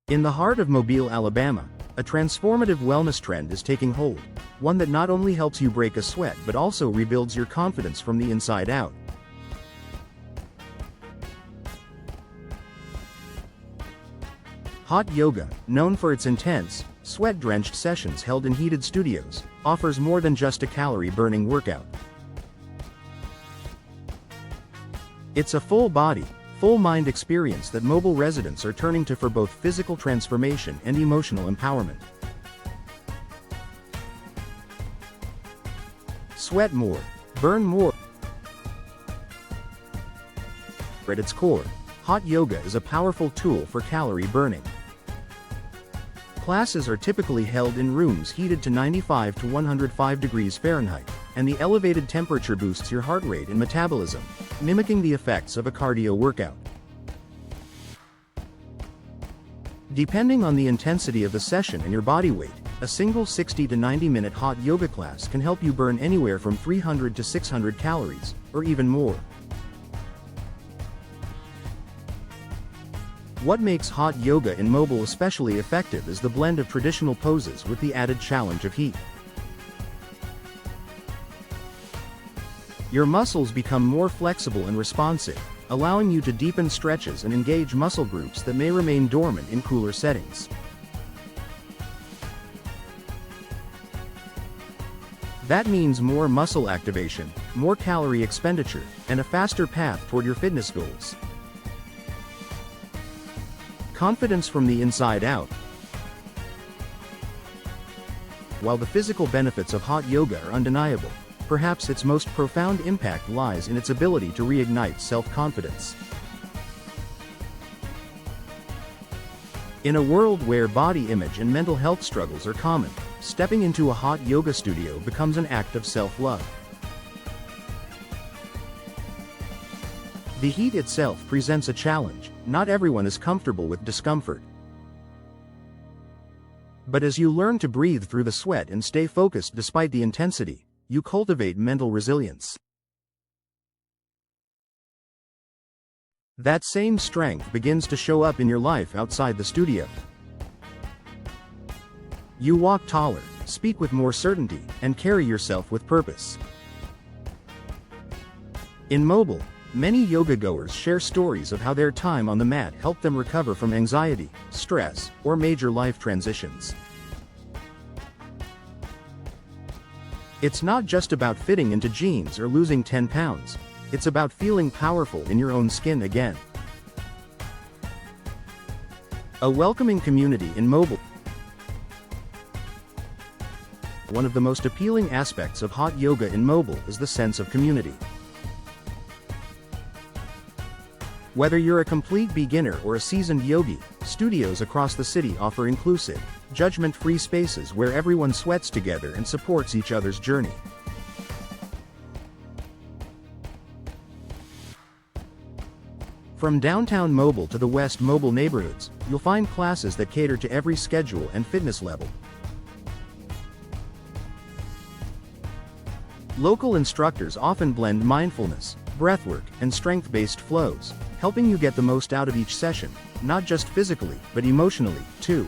In the heart of Mobile, Alabama, a transformative wellness trend is taking hold, one that not only helps you break a sweat but also rebuilds your confidence from the inside out. Hot yoga, known for its intense, sweat-drenched sessions held in heated studios, offers more than just a calorie-burning workout. It's a full-body, full-mind experience that Mobile residents are turning to for both physical transformation and emotional empowerment. Sweat more, burn more. At its core, hot yoga is a powerful tool for calorie burning. Classes are typically held in rooms heated to 95 to 105 degrees Fahrenheit, and the elevated temperature boosts your heart rate and metabolism, mimicking the effects of a cardio workout. Depending on the intensity of the session and your body weight, a single 60 to 90-minute hot yoga class can help you burn anywhere from 300 to 600 calories, or even more. What makes hot yoga in Mobile especially effective is the blend of traditional poses with the added challenge of heat. Your muscles become more flexible and responsive, allowing you to deepen stretches and engage muscle groups that may remain dormant in cooler settings. That means more muscle activation, more calorie expenditure, and a faster path toward your fitness goals. Confidence from the inside out. While the physical benefits of hot yoga are undeniable, perhaps its most profound impact lies in its ability to reignite self-confidence. In a world where body image and mental health struggles are common, stepping into a hot yoga studio becomes an act of self-love. The heat itself presents a challenge. Not everyone is comfortable with discomfort. But as you learn to breathe through the sweat and stay focused despite the intensity, you cultivate mental resilience. That same strength begins to show up in your life outside the studio. You walk taller, speak with more certainty, and carry yourself with purpose. In Mobile, many yoga-goers share stories of how their time on the mat helped them recover from anxiety, stress, or major life transitions. It's not just about fitting into jeans or losing 10 pounds, it's about feeling powerful in your own skin again. A welcoming community in Mobile. One of the most appealing aspects of hot yoga in Mobile is the sense of community. Whether you're a complete beginner or a seasoned yogi, studios across the city offer inclusive, judgment-free spaces where everyone sweats together and supports each other's journey. From downtown Mobile to the West Mobile neighborhoods, you'll find classes that cater to every schedule and fitness level. Local instructors often blend mindfulness, breathwork, and strength-based flows, helping you get the most out of each session, not just physically, but emotionally, too.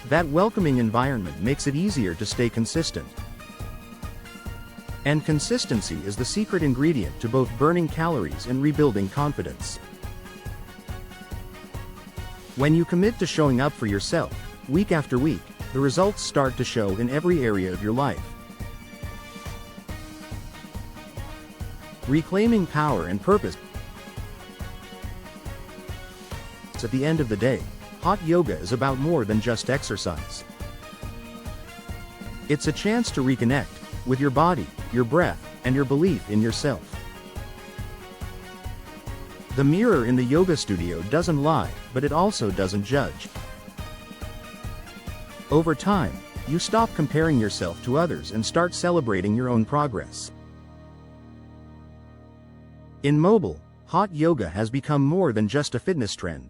That welcoming environment makes it easier to stay consistent. And consistency is the secret ingredient to both burning calories and rebuilding confidence. When you commit to showing up for yourself, week after week, the results start to show in every area of your life. Reclaiming power and purpose. At the end of the day, hot yoga is about more than just exercise. It's a chance to reconnect with your body, your breath, and your belief in yourself. The mirror in the yoga studio doesn't lie, but it also doesn't judge. Over time, you stop comparing yourself to others and start celebrating your own progress. In Mobile, hot yoga has become more than just a fitness trend.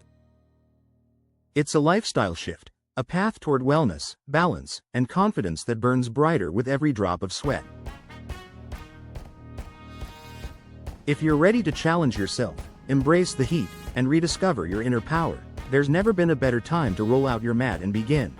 It's a lifestyle shift, a path toward wellness, balance, and confidence that burns brighter with every drop of sweat. If you're ready to challenge yourself, Embrace the heat, and rediscover your inner power. There's never been a better time to roll out your mat and begin.